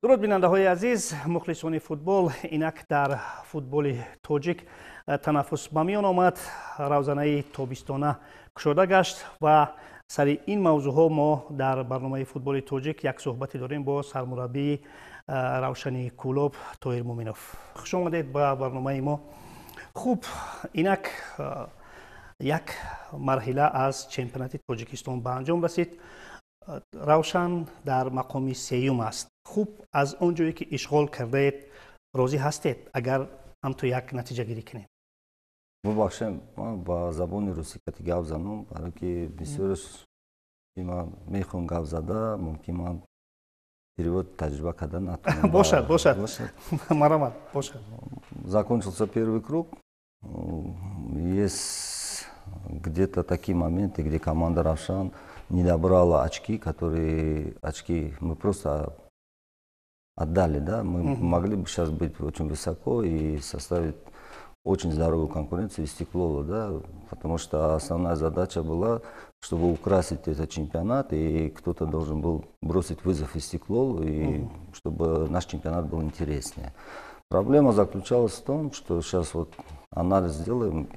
дуруд бинандаҳои азиз, мухлисони футбол, инак дар футболи тоҷик танаффус ба миён омад. Равзанаи тобистона кушода гашт ва сари ин мавзӯъҳо мо дар барномаи футболи тоҷик як суҳбате дорем бо сармураббии Равшани Кӯлоб Тоҳир Муъминов. Хуш омадед ба барномаи мо. Хуб, инак як марҳила аз чемпионати Тоҷикистон ба анҷом расид. Равшан дар мақоми сеюм аст. Хуб, аз он ҷое ки ишғол кардаед, розӣ ҳастед? Агар ҳамто як натиҷагирӣ кунем. Бубахшем, ман ба забони русӣ кати гап занам, барои ки бисёраш ки ман мехоҳам гап зада, мумкин ман перевод таҷриба карда натонам. Бошад. Марамат, бошад. Закончился первый круг. Есть где-то такие моменты, где команда Равшан не добрала очки, мы просто отдали, да, мы могли бы сейчас быть очень высоко и составить очень здоровую конкуренцию Истиклолу, да, потому что основная задача была, чтобы украсить этот чемпионат, и кто-то должен был бросить вызов Истиклолу, и чтобы наш чемпионат был интереснее. Проблема заключалась в том, что сейчас вот анализ сделаем.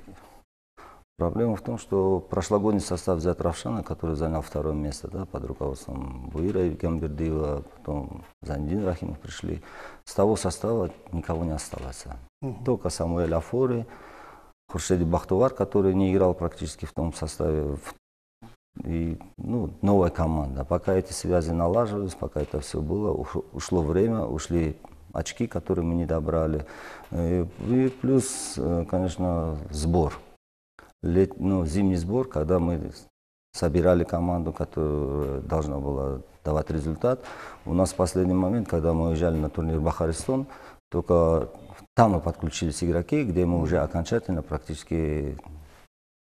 Проблема в том, что прошлогодний состав взят Равшана, который занял второе место, да, под руководством Буира и Гамбердиева, потом Зайниддин Рахимов пришли. С того состава никого не осталось. Только Самуэль Афори, Хуршеди Бахтувар, который не играл практически в том составе, и новая команда. Пока эти связи налаживались, пока это все было, ушло время, ушли очки, которые мы не добрали. И плюс, конечно, сбор. Зимний сбор, когда мы собирали команду, которая должна была давать результат. У нас в последний момент, когда мы уезжали на турнир Бахаристон, только там мы подключились игроки, где мы уже окончательно практически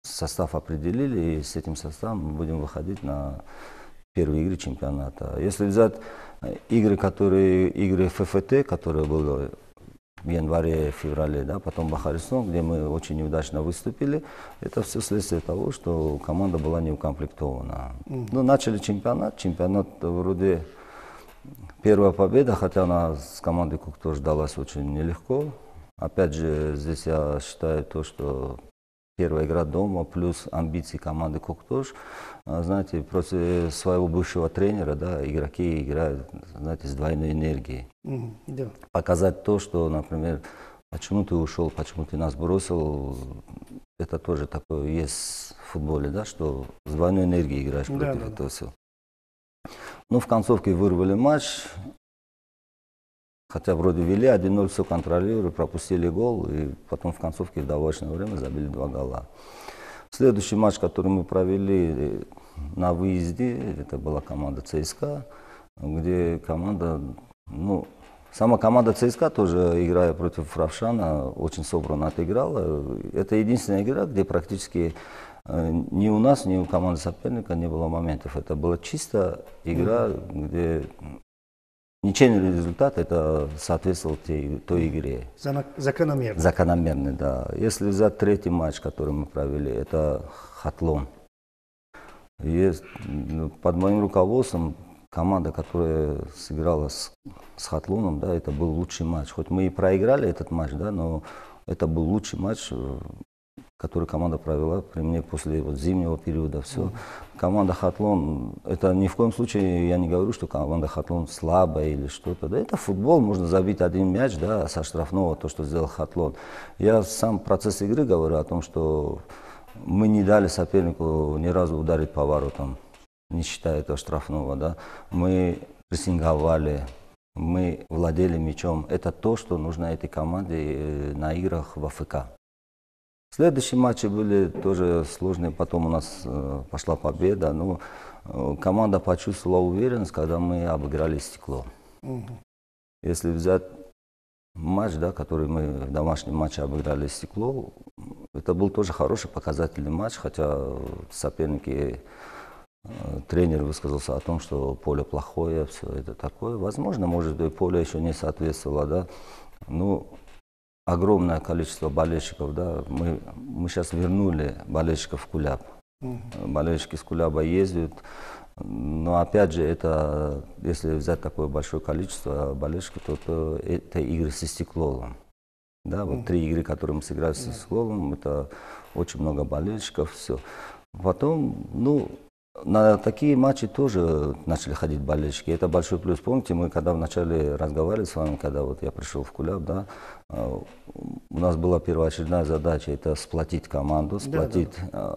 состав определили, и с этим составом мы будем выходить на первые игры чемпионата. Если взять игры ФФТ, которые были в январе-феврале, да, потом Бахаристон, где мы очень неудачно выступили, это все следствие того, что команда была не укомплектована. Начали чемпионат вроде первая победа, хотя она с командой Коктош далась очень нелегко. Опять же, здесь я считаю то, что первая игра дома плюс амбиции команды Коктош. Знаете, против своего бывшего тренера, да, игроки играют, знаете, с двойной энергией. Да. Показать то, что, например, почему ты ушел, почему ты нас бросил, это тоже такое есть в футболе, да, что с двойной энергией играешь против этого всего. Ну, в концовке вырвали матч, хотя вроде вели 1-0, все контролируют, пропустили гол, и потом в концовке в добавочное время забили 2 гола. Следующий матч, который мы провели на выезде, это была команда ЦСКА, где сама команда ЦСКА тоже, играя против Равшана, очень собранно отыграла. Это единственная игра, где практически ни у нас, ни у команды соперника не было моментов. Это была чисто игра, где ничейный результат это соответствовал той игре. Закономерно. Закономерно, да. Если взять третий матч, который мы провели, это Хатлон. Под моим руководством команда, которая сыграла с Хатлоном, да, это был лучший матч. Хоть мы и проиграли этот матч, да, но это был лучший матч, который команда провела при мне после зимнего периода. Все. Команда Хатлон, это ни в коем случае я не говорю, что команда Хатлон слабая или что-то. Да, это футбол, можно забить один мяч, да, со штрафного, то, что сделал Хатлон. Я сам процесс игры говорю о том, что мы не дали сопернику ни разу ударить по воротам, не считая этого штрафного. Да. Мы прессинговали, мы владели мячом. Это то, что нужно этой команде на играх в АФК. Следующие матчи были тоже сложные, потом у нас пошла победа. Но команда почувствовала уверенность, когда мы обыграли Стекло. Если взять матч, да, который мы в домашнем матче обыграли Стекло, это был тоже хороший показательный матч, хотя соперники, тренер высказался о том, что поле плохое, все это такое. Возможно, может быть, поле еще не соответствовало, да. Ну, огромное количество болельщиков, да, мы сейчас вернули болельщиков в Куляб. Болельщики с Куляба ездят, Но опять же, это, если взять такое большое количество болельщиков, то это игры с Истиклолом. Да, вот 3 игры, которые мы сыграли с Истиклолом, это очень много болельщиков, все. Потом, ну, на такие матчи тоже начали ходить болельщики. Это большой плюс. Помните, мы когда вначале разговаривали с вами, когда вот я пришел в Куляб, да, у нас была первоочередная задача — это сплотить команду, сплотить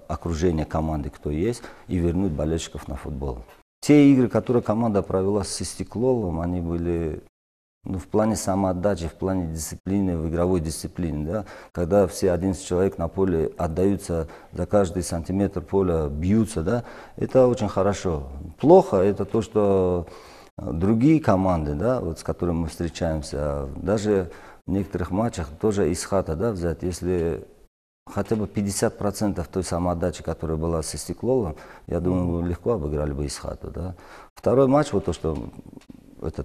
окружение команды, кто есть, и вернуть болельщиков на футбол. Те игры, которые команда провела с Истиклолом, они были, ну, в плане самоотдачи, в плане дисциплины, в игровой дисциплине, да, когда все 11 человек на поле отдаются за каждый сантиметр поля, бьются, да, это очень хорошо. Плохо это то, что другие команды, да, вот с которыми мы встречаемся, даже в некоторых матчах тоже из хата, да, взять, если хотя бы 50% той самоотдачи, которая была с Истиклолом, я думаю, мы легко обыграли бы из хата, да. Второй матч, вот то, что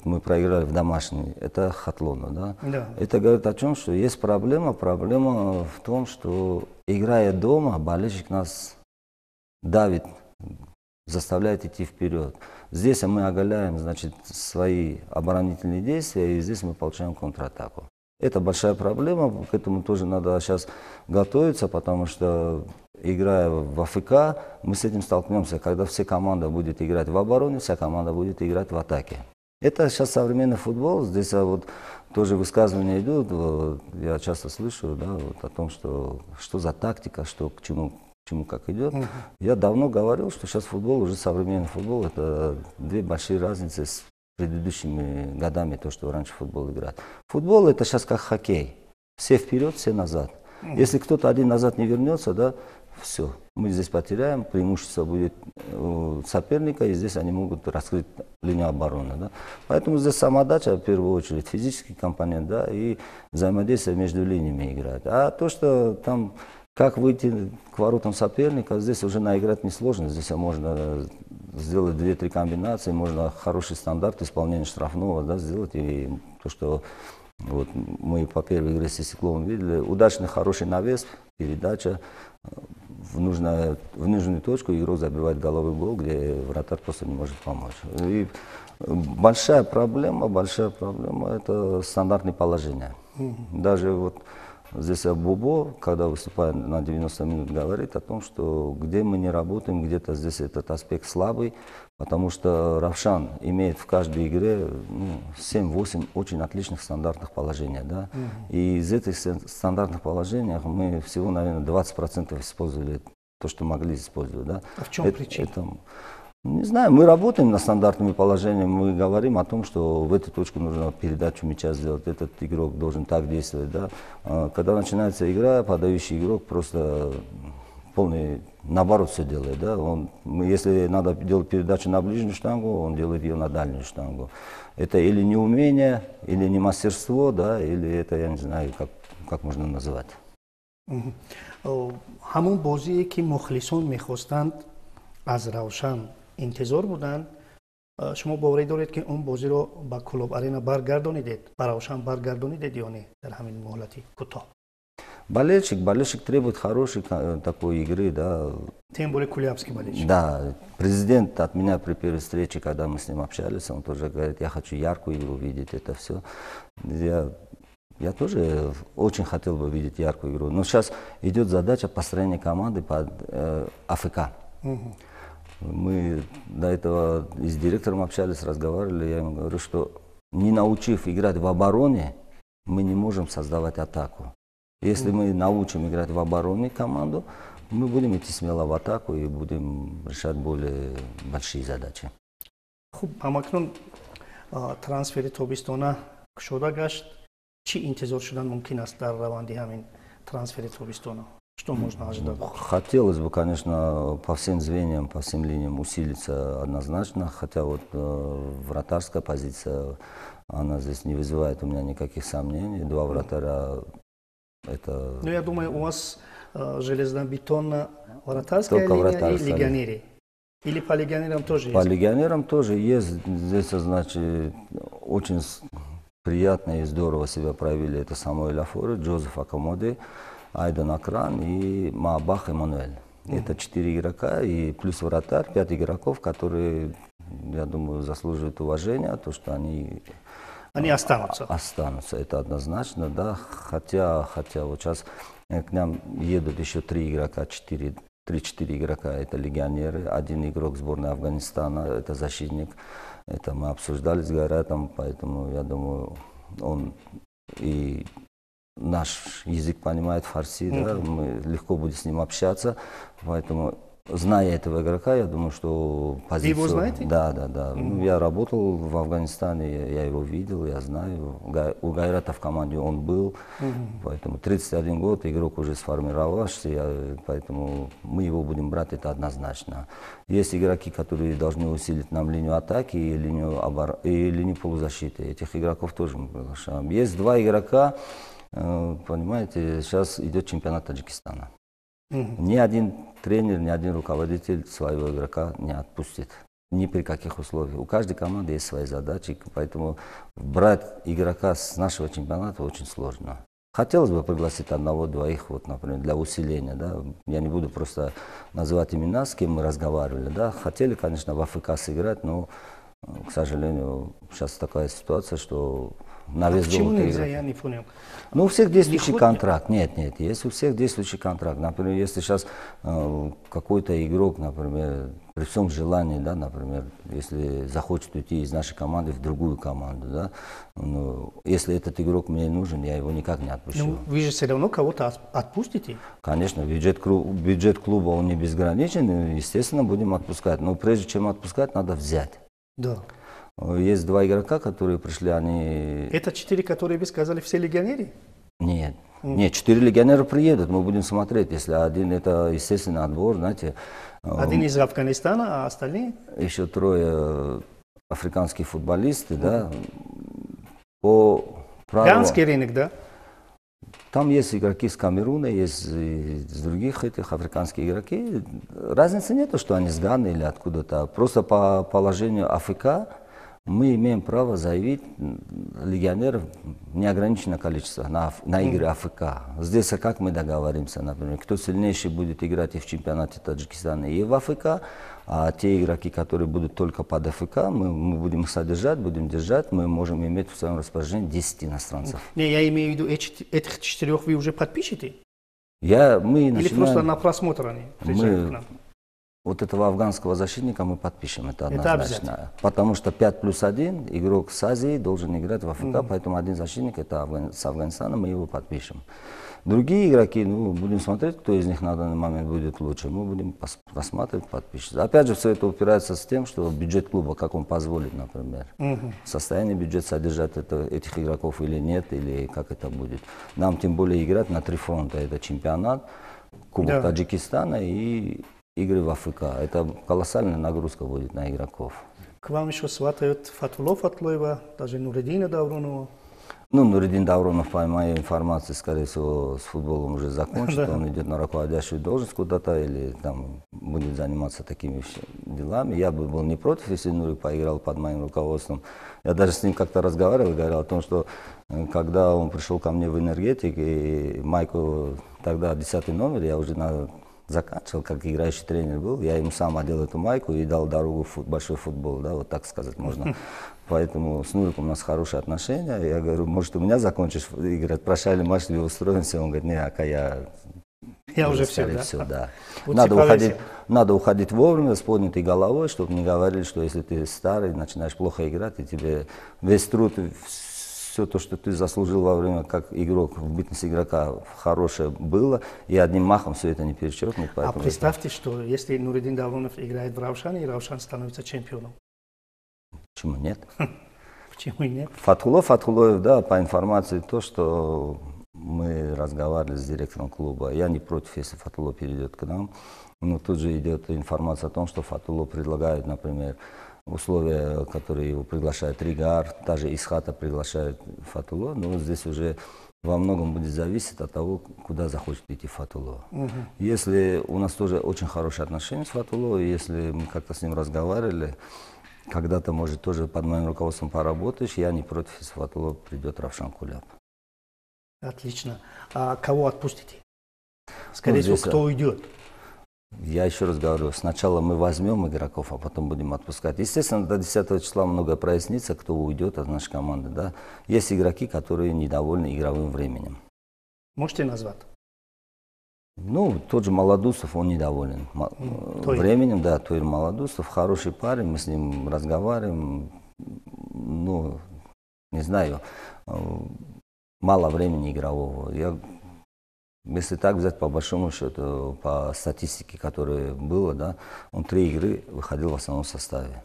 мы проиграли в домашний, это Хатлона, да? Да. Это говорит о чем, что есть проблема. Проблема в том, что, играя дома, болельщик нас давит, заставляет идти вперед. Здесь мы оголяем, значит, свои оборонительные действия, и здесь мы получаем контратаку. Это большая проблема, к этому тоже надо сейчас готовиться, потому что, играя в АФК, мы с этим столкнемся, когда вся команда будет играть в обороне, вся команда будет играть в атаке. Это сейчас современный футбол, здесь вот тоже высказывания идут, вот, я часто слышу, да, вот, о том, что за тактика, что к чему как идет. Я давно говорил, что сейчас футбол, уже современный футбол, это 2 большие разницы с предыдущими годами, то, что раньше футбол играет. Футбол это сейчас как хоккей, все вперед, все назад. Если кто-то один назад не вернется, да, все, мы здесь потеряем, преимущество будет у соперника, и здесь они могут раскрыть линию обороны. Да. Поэтому здесь самоотдача, в первую очередь, физический компонент, да, и взаимодействие между линиями играет. А то, что там, как выйти к воротам соперника, здесь уже наиграть несложно. Здесь можно сделать 2-3 комбинации, можно хороший стандарт исполнения штрафного, да, сделать. И то, что вот мы по первой игре с Истиклолом видели, удачный, хороший навес, передача, в нужную точку игрок забивает головой гол, где вратарь просто не может помочь. И большая проблема это стандартные положения. Даже вот здесь Бубо, когда выступает на 90 минут, говорит о том, что где мы не работаем, где-то здесь этот аспект слабый, потому что Равшан имеет в каждой игре 7-8 очень отличных стандартных положений. Да? И из этих стандартных положений мы всего, наверное, 20% использовали то, что могли использовать. Да? А в чем причина? Не знаю, мы работаем над стандартными положениями, мы говорим о том, что в эту точку нужно передачу мяча сделать, этот игрок должен так действовать. Да? Когда начинается игра, подающий игрок просто полный наоборот все делает. Да? Если надо делать передачу на ближнюю штангу, он делает ее на дальнюю штангу. Это или неумение, или не мастерство, да? Или это, я не знаю, как можно называть. Хамун бозие ки мухлисон мехостанд аз Равшан интизор буданд, шумо боварӣ доред ки он бозиро ба Кулоб Арена баргардонидед, ба Равшан баргардонидед ё не дар ҳамин муҳлати кӯтоҳ? Болельщик требует хорошей такой игры, да. Тем более кулябский болельщик. Да, президент от меня при первой встрече, когда мы с ним общались, он тоже говорит, я хочу яркую игру видеть, это все. Я тоже очень хотел бы видеть яркую игру. Но сейчас идет задача построения команды под АФК. Мы до этого и с директором общались, разговаривали, я ему говорю, что не научив играть в обороне, мы не можем создавать атаку. Если мы научим играть в обороне команду, мы будем идти смело в атаку и будем решать более большие задачи. Амакнун трансфери тобистона шуда гашт, чи интизор шудан мумкин аст дар раванди ҳамин трансфери тобистона? Что можно ожидать? Хотелось бы, конечно, по всем звеньям, по всем линиям усилиться однозначно, хотя вот вратарская позиция, она здесь не вызывает у меня никаких сомнений. 2 вратаря это... Ну, я думаю, у вас железнобетонная вратарская линия и легионеры. Или по легионерам тоже есть? По легионерам тоже есть. Здесь, значит, очень приятно и здорово себя проявили. Это Самуэль Афоры, Джозеф Акамоде, Айдан Акран и Маабах Эммануэль. Это 4 игрока и плюс вратарь, 5 игроков, которые, я думаю, заслуживают уважения, то, что они останутся. Останутся, это однозначно, да. Хотя вот сейчас к нам едут еще 3 игрока, 3-4 игрока, это легионеры, один игрок сборной Афганистана, это защитник. Это мы обсуждали с Гайратом, поэтому я думаю, он и наш язык понимает, фарси, да, мы легко будем с ним общаться, поэтому, зная этого игрока, я думаю, что позицию... Вы его знаете? Да. Ну, я работал в Афганистане, я его видел, я знаю. У Гайрата в команде он был, поэтому 31 год, игрок уже сформировавшийся, поэтому мы его будем брать, это однозначно. Есть игроки, которые должны усилить нам линию атаки и линию полузащиты. Этих игроков тоже мы приглашаем. Есть 2 игрока, понимаете, сейчас идет чемпионат Таджикистана. Ни один тренер, ни один руководитель своего игрока не отпустит. Ни при каких условиях. У каждой команды есть свои задачи, поэтому брать игрока с нашего чемпионата очень сложно. Хотелось бы пригласить 1-2, вот, например, для усиления. Да? Я не буду просто называть имена, с кем мы разговаривали. Да? Хотели, конечно, в АФК сыграть, но, к сожалению, сейчас такая ситуация, что на вес почему золота нельзя, играть. я не понял. Ну, у всех действующий контракт. Нет, есть у всех действующий контракт. Например, если сейчас какой-то игрок, например, при всем желании, да, например, если захочет уйти из нашей команды в другую команду, да, ну, если этот игрок мне нужен, я его никак не отпущу. Ну, вы же все равно кого-то отпустите. Конечно, бюджет клуба он не безграничен, естественно, будем отпускать. Но прежде чем отпускать, надо взять. Да. Есть 2 игрока, которые пришли, они... Это 4, которые вы сказали, все легионеры? Нет, 4 легионера приедут, мы будем смотреть. Если один, это, естественно, отбор, знаете. Один из Афганистана, а остальные? Еще 3 африканских футболисты, да. По праву... Ганский рынок, да? Там есть игроки с Камеруна, есть из других этих африканских игроки. Разницы нет, что они с Ганы или откуда-то. Просто по положению АФК мы имеем право заявить легионеров неограниченное количество на игры АФК. Здесь как мы договоримся, например, кто сильнейший будет играть и в чемпионате Таджикистана, и в АФК, а те игроки, которые будут только под АФК, мы будем их содержать, будем держать, мы можем иметь в своем распоряжении 10 иностранцев. Не, я имею в виду, этих 4 вы уже подпишете? Или просто на просмотр они приезжают к нам? Вот этого афганского защитника мы подпишем, это однозначно. Это потому что 5+1 игрок с Азии должен играть в АФК, поэтому один защитник, это с Афганистана, мы его подпишем. Другие игроки, ну, будем смотреть, кто из них на данный момент будет лучше. Мы будем рассматривать, подпишем. Опять же, все это упирается с тем, что бюджет клуба, как он позволит, например. В состоянии бюджет содержать этих игроков или нет, или как это будет. Нам тем более играть на 3 фронта. Это чемпионат, Кубок Таджикистана и игры в АФК. Это колоссальная нагрузка будет на игроков. К вам еще сватают Фатуло Фатлоева, даже Нуреддина Давронова. Ну, Нуреддин Давронов, по моей информации, скорее всего, с футболом уже закончит. Он идет на руководящую должность куда-то или там будет заниматься такими делами. Я бы был не против, если Нури поиграл под моим руководством. Я даже с ним как-то разговаривал и говорил о том, что когда он пришел ко мне в энергетик, и майку тогда 10 номер, я уже заканчивал, как играющий тренер был, я ему сам одел эту майку и дал дорогу в большой футбол, да, вот так сказать можно. Поэтому с Нуриком у нас хорошие отношения. Я говорю, может, у меня закончишь играть, прощальный матч тебе устроимся. Он говорит, не, ака я уже все, да. Вот надо уходить вовремя, с поднятой головой, чтобы не говорили, что если ты старый, начинаешь плохо играть, и тебе весь труд, все то, что ты заслужил во время, как игрок, в бытность игрока хорошее было, и одним махом все это не перечеркнуть. А представьте, что если Нуреддин Давронов играет в Равшане, и Равшан становится чемпионом. Почему нет? Почему нет? Фатхулоев, да, по информации, то, что мы разговаривали с директором клуба. Я не против, если Фатхуло перейдет к нам. Но тут же идет информация о том, что Фатхуло предлагает, например, условия, которые его приглашает Ригар, даже Исхата приглашает Фатхуло. Но здесь уже во многом будет зависеть от того, куда захочет идти Фатхуло. Если у нас тоже очень хорошие отношения с Фатхуло, если мы как-то с ним разговаривали, когда-то, может, тоже под моим руководством поработаешь, я не против, если Фатхуло придет Равшан Куляб. Отлично. А кого отпустите? Скорее всего, кто уйдет? Я еще раз говорю, сначала мы возьмем игроков, а потом будем отпускать. Естественно, до 10 числа много прояснится, кто уйдет от нашей команды. Да? Есть игроки, которые недовольны игровым временем. Можете назвать? Ну, тот же Молодусов, он недоволен. Временем, да, Тойр Молодусов, хороший парень, мы с ним разговариваем. Ну, не знаю, мало времени игрового. Если так взять по большому счету, по статистике, которая была, да, он 3 игры выходил в основном составе.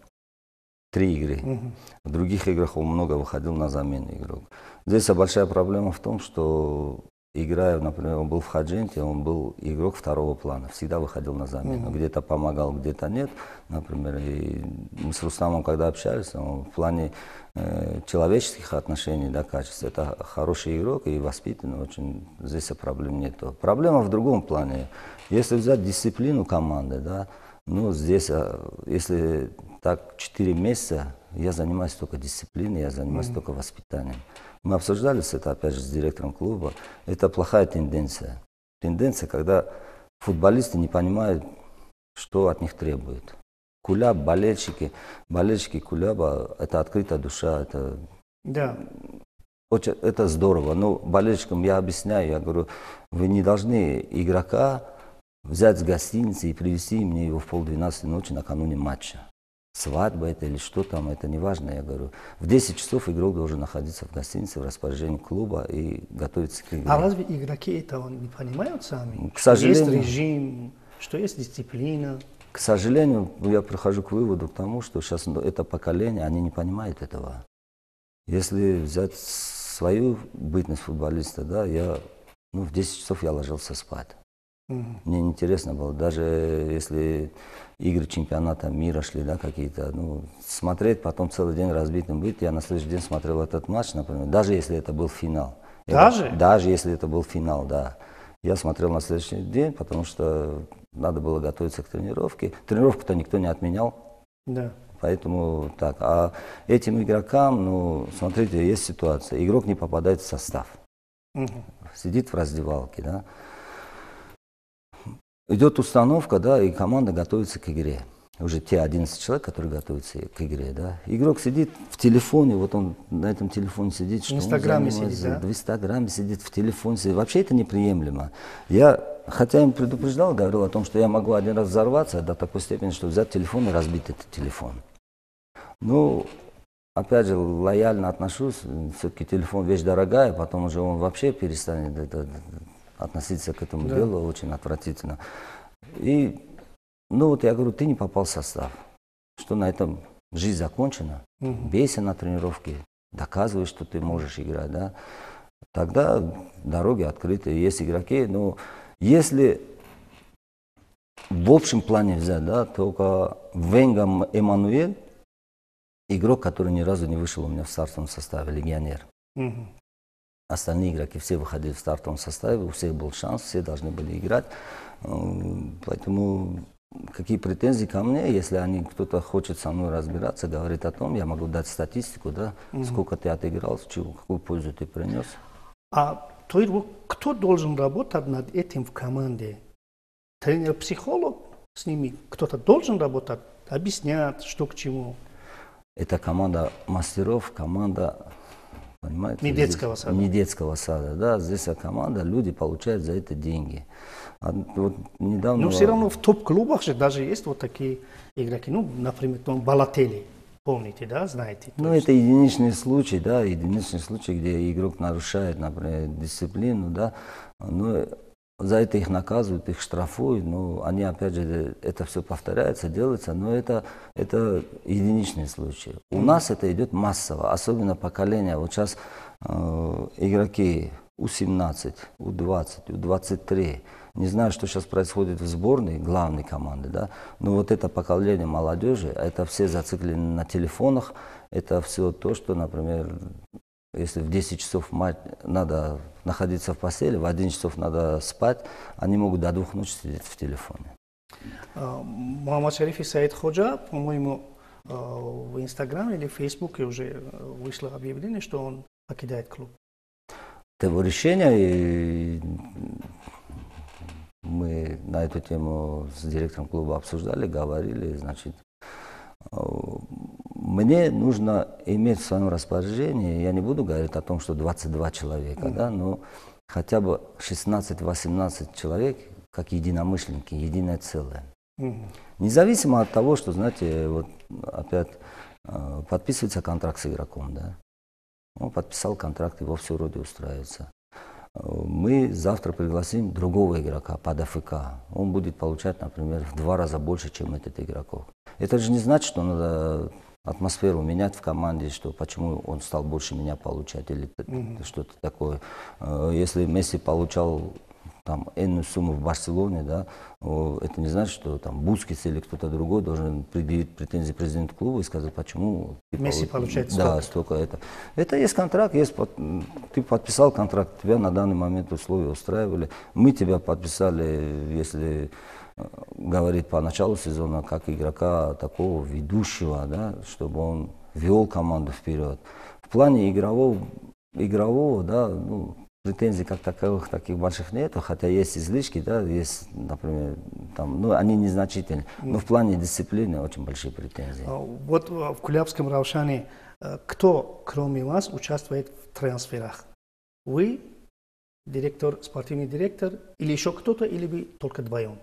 3 игры. В других играх он много выходил на замену игрок. Здесь большая проблема в том, что играя, например, он был в Хадженте, он был игрок второго плана, всегда выходил на замену. Где-то помогал, где-то нет. Например, и мы с Рустамом, когда общались, он в плане человеческих отношений, да, качеств, это хороший игрок и воспитанный, очень здесь проблем нет. Проблема в другом плане. Если взять дисциплину команды, да, ну, здесь, если так 4 месяца, я занимаюсь только дисциплиной, я занимаюсь только воспитанием. Мы обсуждали это, опять же, с директором клуба. Это плохая тенденция. Тенденция, когда футболисты не понимают, что от них требуют. Куляб, болельщики Куляба, это открытая душа, это, да. Это здорово. Но болельщикам я объясняю, я говорю, вы не должны игрока взять с гостиницы и привезти мне его в 11:30 ночи накануне матча. Свадьба это или что там, это не важно, я говорю. В 10 часов игрок должен находиться в гостинице, в распоряжении клуба и готовиться к игре. А разве игроки этого не понимают сами? К сожалению, что есть режим, что есть дисциплина? К сожалению, я прихожу к выводу к тому, что сейчас это поколение, они не понимают этого. Если взять свою бытность футболиста, да, в 10 часов я ложился спать. Мне интересно было, даже если игры чемпионата мира шли, да, какие-то, смотреть, потом целый день разбитым быть, я на следующий день смотрел этот матч, например, даже если это был финал. Даже? Даже если это был финал, да. Я смотрел на следующий день, потому что надо было готовиться к тренировке. Тренировку-то никто не отменял. Да. Поэтому так. А этим игрокам, смотрите, есть ситуация. Игрок не попадает в состав. Сидит в раздевалке, да. Идет установка, да, и команда готовится к игре. Уже те 11 человек, которые готовятся к игре, да. Игрок сидит в телефоне, вот он на этом телефоне сидит, что в Инстаграме сидит, да? В Инстаграме сидит, в телефоне сидит. Вообще это неприемлемо. Я, хотя им предупреждал, говорил о том, что я могу один раз взорваться до такой степени, что взять телефон и разбить этот телефон. Опять же, лояльно отношусь, все-таки телефон вещь дорогая, потом уже он вообще перестанет относиться к этому делу очень отвратительно. И, я говорю, ты не попал в состав. Что на этом жизнь закончена. Бейся на тренировке, доказывай, что ты можешь играть, да. Тогда дороги открыты, есть игроки. Но если в общем плане взять, да, только Венгам Эммануэль, игрок, который ни разу не вышел у меня в стартовом составе, легионер. Остальные игроки все выходили в стартовом составе, у всех был шанс, все должны были играть. Поэтому какие претензии ко мне, если кто-то хочет со мной разбираться, говорит о том, я могу дать статистику, да, сколько ты отыграл, какую пользу ты принес. А кто должен работать над этим в команде? Тренер-психолог с ними? Кто-то должен работать, объяснять, что к чему? Это команда мастеров, команда, понимаете? Не детского сада. Не детского сада, да. Здесь команда, люди получают за это деньги. Вот недавно... Но все равно в топ-клубах же даже есть вот такие игроки. Например, Балотелли. Помните, да, знаете? Это единичный случай, да, где игрок нарушает, например, дисциплину, да. Но за это их наказывают, их штрафуют. Они, опять же, это все повторяется, делается, но это единичный случай. У нас это идет массово, особенно поколение. Вот сейчас игроки У-17, У-20, У-23. Не знаю, что сейчас происходит в сборной главной команды, да, но вот это поколение молодежи, это все зациклены на телефонах, это все то, что, например, если в 10 часов надо находиться в постели, в 11 часов надо спать, они могут до 2 ночи сидеть в телефоне. Мухаммад Шариф и Саид Ходжа, по-моему, в Инстаграме или в Фейсбуке уже вышло объявление, что он покидает клуб. Это его решение, и мы на эту тему с директором клуба обсуждали, говорили, значит, мне нужно иметь в своем распоряжении, я не буду говорить о том, что 22 человека, да, но хотя бы 16-18 человек, как единомышленники, единое целое. Независимо от того, что, знаете, вот опять подписывается контракт с игроком, да. Он подписал контракт, его все вроде устраивается. Мы завтра пригласим другого игрока под АФК. Он будет получать, например, в 2 раза больше, чем этот игроков. Это же не значит, что надо атмосферу менять в команде, что почему он стал больше меня получать или что-то такое. Если Месси получал там энную сумму в Барселоне, да, это не значит, что там Бускетс или кто-то другой должен предъявить претензии президенту клуба и сказать, почему Месси получает столько. Да, столько. Это есть контракт, ты подписал контракт, тебя на данный момент условия устраивали. Мы тебя подписали, если говорить по началу сезона, как игрока такого ведущего, да, чтобы он вел команду вперед. В плане игрового, да, ну, претензий как таковых таких больших нету, хотя есть излишки, да, есть, например, там, ну, они незначительные, но в плане дисциплины очень большие претензии. Вот в Кулябском Равшане кто, кроме вас, участвует в трансферах? Вы, директор, спортивный директор, или еще кто-то, или вы только вдвоем?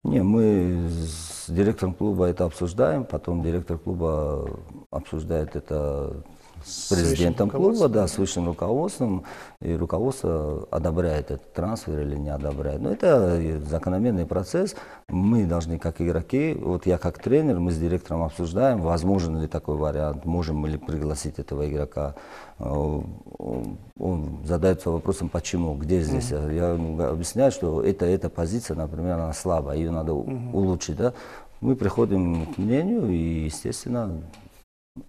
Не, мы с директором клуба это обсуждаем, потом директор клуба обсуждает это с президентом клуба, да, с высшим руководством, и руководство одобряет этот трансфер или не одобряет. Но это закономерный процесс. Мы должны, как игроки, вот я как тренер, мы с директором обсуждаем, возможен ли такой вариант, можем ли пригласить этого игрока. Он задается вопросом, почему, где здесь. Я объясняю, что эта позиция, например, она слабая, ее надо улучшить. Да? Мы приходим к мнению и, естественно,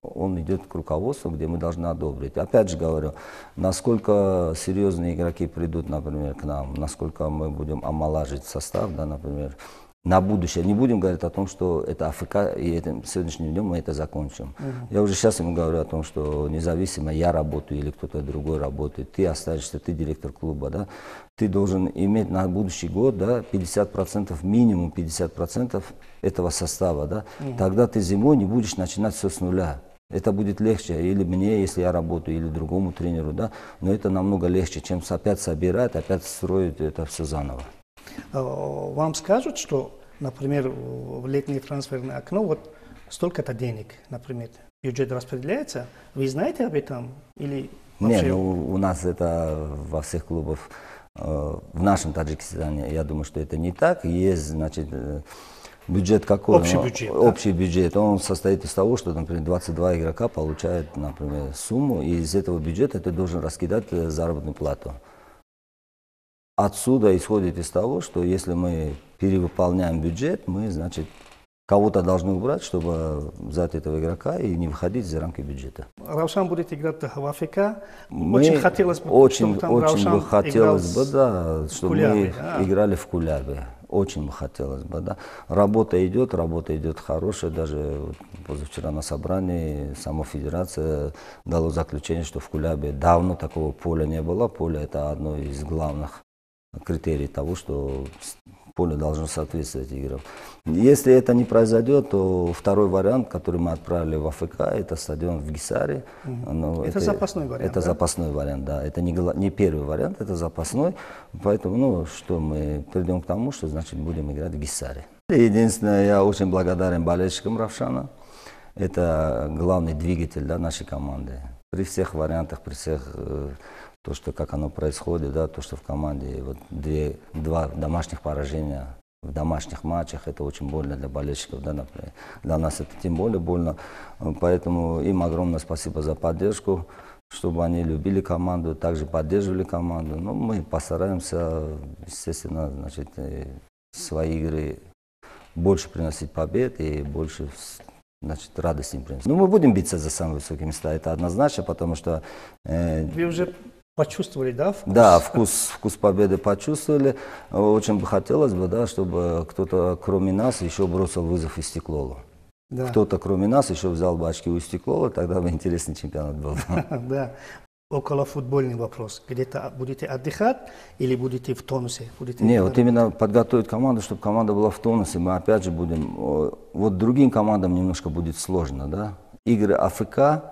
он идет к руководству, где мы должны одобрить. Опять же говорю, насколько серьезные игроки придут, например, к нам, насколько мы будем омолаживать состав, да, например, на будущее. Не будем говорить о том, что это АФК, и сегодняшним днем мы это закончим. Я уже сейчас ему говорю о том, что независимо я работаю или кто-то другой работает, ты останешься, ты директор клуба, да, ты должен иметь на будущий год, да, 50%, минимум 50% этого состава, да, тогда ты зимой не будешь начинать все с нуля. Это будет легче или мне, если я работаю, или другому тренеру, да, но это намного легче, чем опять собирать, опять строить это все заново. Вам скажут, что, например, в летнее трансферное окно вот столько-то денег, например, бюджет распределяется, вы знаете об этом? Или вообще... Не, ну у нас это во всех клубах, в нашем Таджикистане, я думаю, что это не так. Есть, значит, бюджет какой? Общий бюджет. Общий бюджет. Он состоит из того, что, например, 22 игрока получают, например, сумму, и из этого бюджета ты должен раскидать заработную плату. Отсюда исходит из того, что если мы перевыполняем бюджет, мы, значит, кого-то должны убрать, чтобы взять этого игрока и не выходить за рамки бюджета. Равшан будет играть в АФК. Очень хотелось бы, чтобы там Равшан хотелось бы, да, чтобы Кулябе, мы играли в Кулябе. Очень бы хотелось бы, да. Работа идет хорошая. Даже вот позавчера на собрании сама федерация дала заключение, что в Кулябе давно такого поля не было. Поле это одно из главных критерий того, что поле должно соответствовать играм. Если это не произойдет, то второй вариант, который мы отправили в АФК, это стадион в Гисаре. Это запасной вариант. Это запасной вариант, да. Это не первый вариант, это запасной. Поэтому, ну, что мы придем к тому, что, значит, будем играть в Гисаре. Единственное, я очень благодарен болельщикам Равшана. Это главный двигатель, да, нашей команды. При всех вариантах, при всех то, что как оно происходит, да, то, что в команде вот два домашних поражения в домашних матчах, это очень больно для болельщиков, да, например. Для нас это тем более больно. Поэтому им огромное спасибо за поддержку, чтобы они любили команду, также поддерживали команду. Но мы постараемся, естественно, значит, свои игры больше приносить побед и больше, значит, радости им приносить. Ну, мы будем биться за самые высокие места, это однозначно, потому что... Вы уже почувствовали, да, вкус? Да, вкус победы почувствовали. Очень бы хотелось бы, да, чтобы кто-то, кроме нас, еще бросил вызов Истеклолу. Да. Кто-то, кроме нас, еще взял бы очки у Истеклола, тогда бы интересный чемпионат был. Да. околофутбольный вопрос. Где-то будете отдыхать или будете в тонусе? Не, вот именно подготовить команду, чтобы команда была в тонусе. Мы опять же будем... Вот другим командам немножко будет сложно, да? Игры АФК,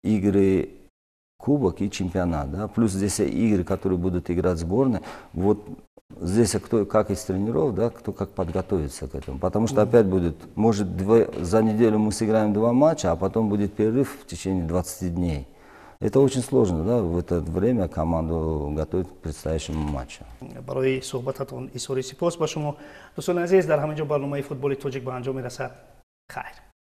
игры Кубок и чемпионат, да? Плюс здесь игры, которые будут играть сборные. Вот здесь кто как из тренеров, да, кто как подготовится к этому. Потому что опять будет, может, за неделю мы сыграем 2 матча, а потом будет перерыв в течение 20 дней. Это очень сложно, да, в это время команду готовить к предстоящему матчу. برای صحبتتون ایسوری سپاس با شما. دوستان عزیز در همینجا برنامه فوتبال توجیک به انجام میرسد. خیر.